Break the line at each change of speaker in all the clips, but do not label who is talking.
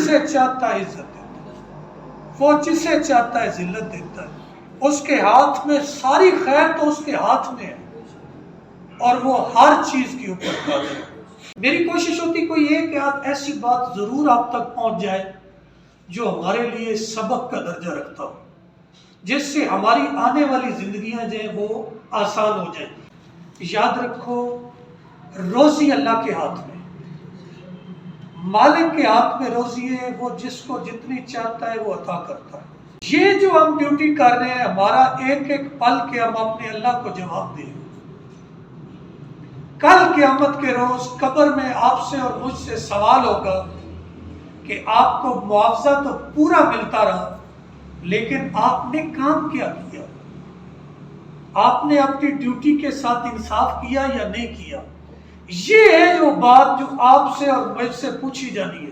جسے چاہتا ہے عزت دیتا ہے، وہ جسے چاہتا ہے ذلت دیتا ہے، اس کے ہاتھ میں ساری خیر تو اس کے ہاتھ میں ہے، اور وہ ہر چیز کے اوپر قادر ہے۔ میری کوشش ہوتی کوئی ایک آدھ ایسی بات ضرور آپ تک پہنچ جائے جو ہمارے لیے سبق کا درجہ رکھتا ہو، جس سے ہماری آنے والی زندگیاں جو ہیں وہ آسان ہو جائیں۔ یاد رکھو، روزی اللہ کے ہاتھ میں، مالک کے ہاتھ میں روزی ہے، وہ جس کو جتنی چاہتا ہے وہ عطا کرتا ہے۔ یہ جو ہم ڈیوٹی کر رہے ہیں، ہمارا ایک ایک پل کے ہم اپنے اللہ کو جواب دیں۔ کل قیامت کے روز قبر میں آپ سے اور مجھ سے سوال ہوگا کہ آپ کو معاوضہ تو پورا ملتا رہا، لیکن آپ نے کام کیا کیا؟ آپ نے اپنی ڈیوٹی کے ساتھ انصاف کیا یا نہیں کیا؟ یہ ہے جو بات جو آپ سے اور مجھ سے پوچھی جانی ہے۔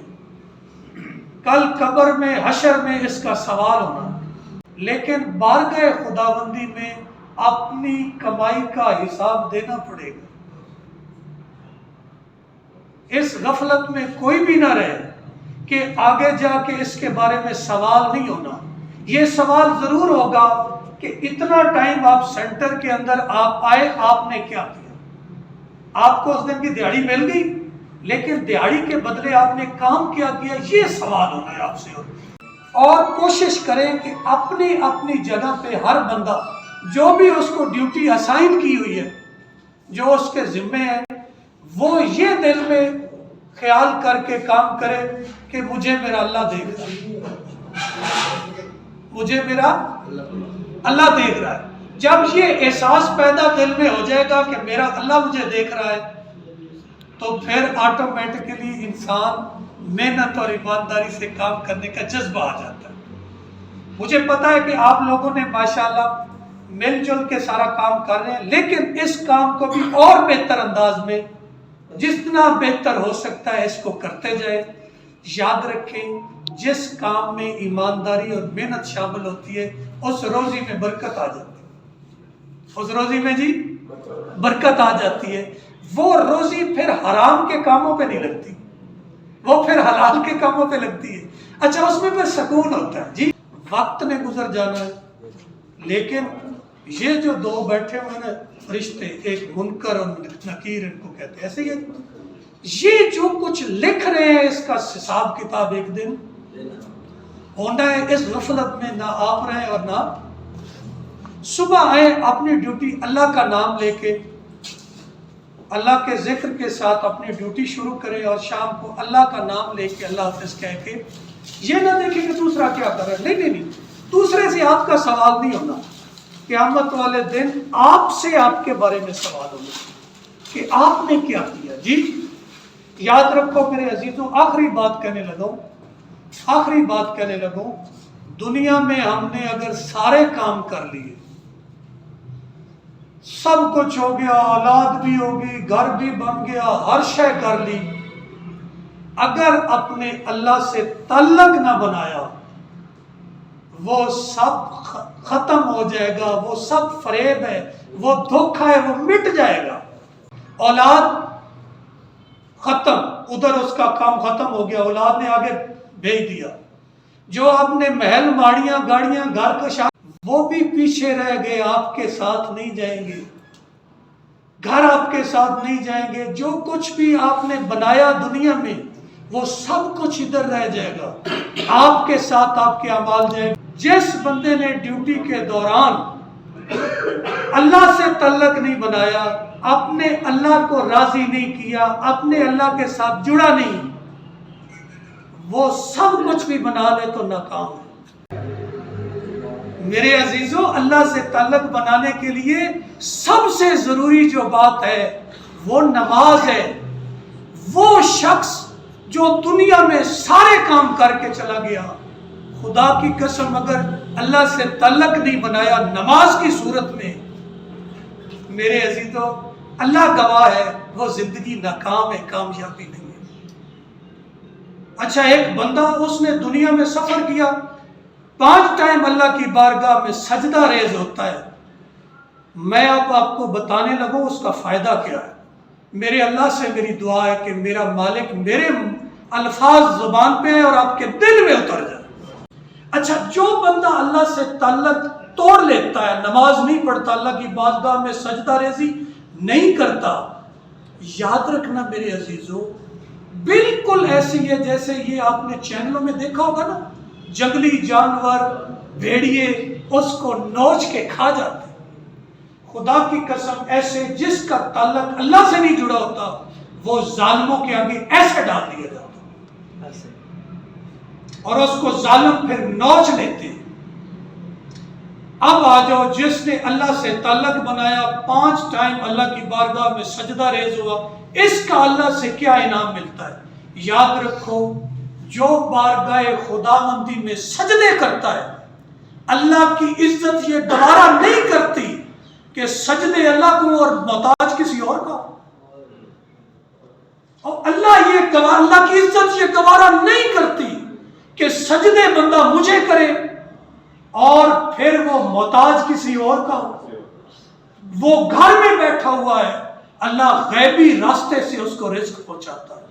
کل قبر میں، حشر میں اس کا سوال ہونا، لیکن بارگاہ خداوندی میں اپنی کمائی کا حساب دینا پڑے گا۔ اس غفلت میں کوئی بھی نہ رہے کہ آگے جا کے اس کے بارے میں سوال نہیں ہونا۔ یہ سوال ضرور ہوگا کہ اتنا ٹائم آپ سینٹر کے اندر آپ آئے، آپ نے کیا کیا؟ آپ کو اس دن کی دیہاڑی مل گئی، لیکن دیہاڑی کے بدلے آپ نے کام کیا کیا؟ یہ سوال ہونا ہے آپ سے۔ اور کوشش کریں کہ اپنی اپنی جگہ پہ ہر بندہ جو بھی اس کو ڈیوٹی اسائن کی ہوئی ہے، جو اس کے ذمے ہے، وہ یہ دل میں خیال کر کے کام کرے کہ مجھے میرا اللہ دیکھ رہا ہے، مجھے میرا اللہ دیکھ رہا ہے۔ جب یہ احساس پیدا دل میں ہو جائے گا کہ میرا اللہ مجھے دیکھ رہا ہے، تو پھر آٹومیٹکلی انسان محنت اور ایمانداری سے کام کرنے کا جذبہ آ جاتا ہے۔ مجھے پتا ہے کہ آپ لوگوں نے ماشاءاللہ مل جل کے سارا کام کر رہے ہیں، لیکن اس کام کو بھی اور بہتر انداز میں جتنا بہتر ہو سکتا ہے اس کو کرتے جائیں۔ یاد رکھیں، جس کام میں ایمانداری اور محنت شامل ہوتی ہے، اس روزی میں برکت آ جاتی ہے، اس روزی میں جی برکت آ جاتی ہے۔ وہ روزی پھر حرام کے کاموں پہ نہیں لگتی، وہ پھر حلال کے کاموں پہ لگتی ہے۔ اچھا، اس میں پھر سکون ہوتا ہے جی۔ وقت نے گزر جانا ہے، لیکن یہ جو دو بیٹھے ہوئے ہیں فرشتے، ایک منکر اور نکیر ان کو کہتے ہیں، ایسے ہی یہ جو کچھ لکھ رہے ہیں اس کا حساب کتاب ایک دن ہونا ہے۔ اس غفلت میں نہ آپ رہیں اور نہ صبح آئیں، اپنی ڈیوٹی اللہ کا نام لے کے، اللہ کے ذکر کے ساتھ اپنی ڈیوٹی شروع کریں، اور شام کو اللہ کا نام لے کے اللہ حافظ کہہ کے یہ نہ دیکھیں کہ دوسرا کیا کر رہا ہے۔ نہیں، دوسرے سے آپ کا سوال نہیں ہونا۔ قیامت والے دن آپ سے آپ کے بارے میں سوال ہوگا کہ آپ نے کیا کیا جی۔ یاد رکھو میرے عزیزوں، آخری بات کہنے لگوں، دنیا میں ہم نے اگر سارے کام کر لیے، سب کچھ ہو گیا، اولاد بھی ہوگی، گھر بھی بن گیا، ہر شے کر لی، اگر اپنے اللہ سے تعلق نہ بنایا، وہ سب ختم ہو جائے گا، وہ سب فریب ہے، وہ دھوکہ ہے، وہ مٹ جائے گا۔ اولاد ختم، ادھر اس کا کام ختم ہو گیا، اولاد نے آگے بھیج دیا۔ جو آپ نے محل، ماڑیاں، گاڑیاں، گھر کا شام، وہ بھی پیچھے رہ گئے، آپ کے ساتھ نہیں جائیں گے، گھر آپ کے ساتھ نہیں جائیں گے۔ جو کچھ بھی آپ نے بنایا دنیا میں، وہ سب کچھ ادھر رہ جائے گا، آپ کے ساتھ آپ کے اعمال جائیں گے۔ جس بندے نے ڈیوٹی کے دوران اللہ سے تعلق نہیں بنایا، اپنے اللہ کو راضی نہیں کیا، اپنے اللہ کے ساتھ جڑا نہیں، وہ سب کچھ بھی بنا لے تو ناکام ہے۔ میرے عزیزوں، اللہ سے تعلق بنانے کے لیے سب سے ضروری جو بات ہے وہ نماز ہے۔ وہ شخص جو دنیا میں سارے کام کر کے چلا گیا، خدا کی قسم اگر اللہ سے تعلق نہیں بنایا نماز کی صورت میں، میرے عزیزوں اللہ گواہ ہے، وہ زندگی ناکام ہے، کامیابی نہیں ہے۔ اچھا، ایک بندہ اس نے دنیا میں سفر کیا، 5 ٹائم اللہ کی بارگاہ میں سجدہ ریز ہوتا ہے۔ میں اب آپ کو بتانے لگوں اس کا فائدہ کیا ہے۔ میرے اللہ سے میری دعا ہے کہ میرا مالک الفاظ زبان پہ آئے اور آپ کے دل میں اتر جائے۔ اچھا، جو بندہ اللہ سے تعلق توڑ لیتا ہے، نماز نہیں پڑھتا، اللہ کی بارگاہ میں سجدہ ریزی نہیں کرتا، یاد رکھنا میرے عزیزو، بالکل ایسی ہے جیسے یہ آپ نے چینلوں میں دیکھا ہوگا نا، جنگلی جانور بھیڑیے اس کو نوچ کے کھا جاتے۔ خدا کی قسم، ایسے جس کا تعلق اللہ سے نہیں جڑا ہوتا وہ ظالموں کے آگے ایسے ڈال دیا جاتا اور اس کو ظالم پھر نوچ لیتے ہیں۔ اب آ جاؤ، جس نے اللہ سے تعلق بنایا، 5 ٹائم اللہ کی بارگاہ میں سجدہ ریز ہوا، اس کا اللہ سے کیا انعام ملتا ہے؟ یاد رکھو، جو بارگاہ خداوندی میں سجدے کرتا ہے، اللہ کی عزت یہ گوارا نہیں کرتی کہ سجدے اللہ کو اور محتاج کسی اور کا، اور اللہ کی عزت یہ گوارا نہیں کرتی کہ سجدے بندہ مجھے کرے اور پھر وہ محتاج کسی اور کا ہو۔ وہ گھر میں بیٹھا ہوا ہے، اللہ غیبی راستے سے اس کو رزق پہنچاتا ہے۔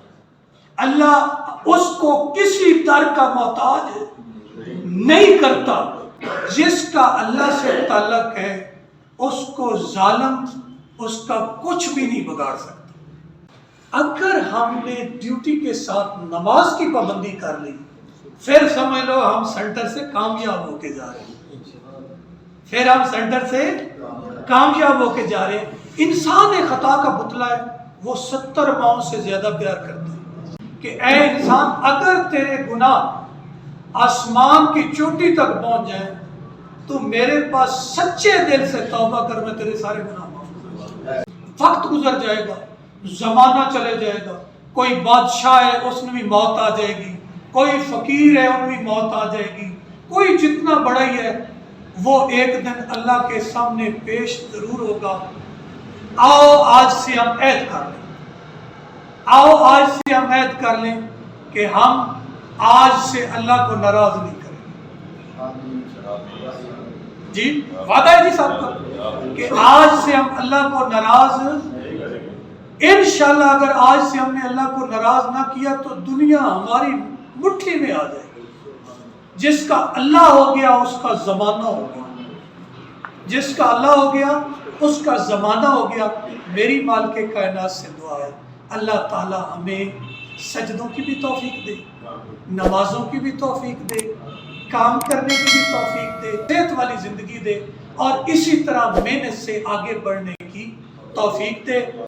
اللہ اس کو کسی در کا محتاج نہیں کرتا۔ جس کا اللہ سے تعلق ہے اس کو ظالم اس کا کچھ بھی نہیں بگاڑ سکتا۔ اگر ہم نے ڈیوٹی کے ساتھ نماز کی پابندی کر لی، پھر سمجھ لو ہم سینٹر سے کامیاب ہو کے جا رہے ہیں۔ انسان ایک خطا کا پتلا ہے، وہ 70 ماؤں سے زیادہ پیار کرتا ہے کہ اے انسان، اگر تیرے گناہ آسمان کی چوٹی تک پہنچ جائیں تو میرے پاس سچے دل سے توبہ کر، میں تیرے سارے گناہ معاف کر دوں۔ وقت گزر جائے گا، زمانہ چلے جائے گا، کوئی بادشاہ ہے اس میں بھی موت آ جائے گی، کوئی فقیر ہے ان میں بھی موت آ جائے گی، کوئی جتنا بڑا ہی ہے وہ ایک دن اللہ کے سامنے پیش ضرور ہوگا۔ آؤ آج سے ہم عہد کر لیں کہ ہم آج سے اللہ کو ناراض نہیں کریں جی، وعدہ ہے جی صاحب کا کہ آج سے ہم اللہ کو ناراض، انشاءاللہ اگر آج سے ہم نے اللہ کو ناراض نہ کیا تو دنیا ہماری مٹھی میں آ جائے گی۔ جس کا اللہ ہو گیا اس کا زمانہ ہو گیا، جس کا اللہ ہو گیا اس کا زمانہ ہو گیا۔ میری مالک کائنات سے دعا ہے اللہ تعالی ہمیں سجدوں کی بھی توفیق دے، نمازوں کی بھی توفیق دے، کام کرنے کی بھی توفیق دے، صحت والی زندگی دے، اور اسی طرح محنت سے آگے بڑھنے کی توفیق دے۔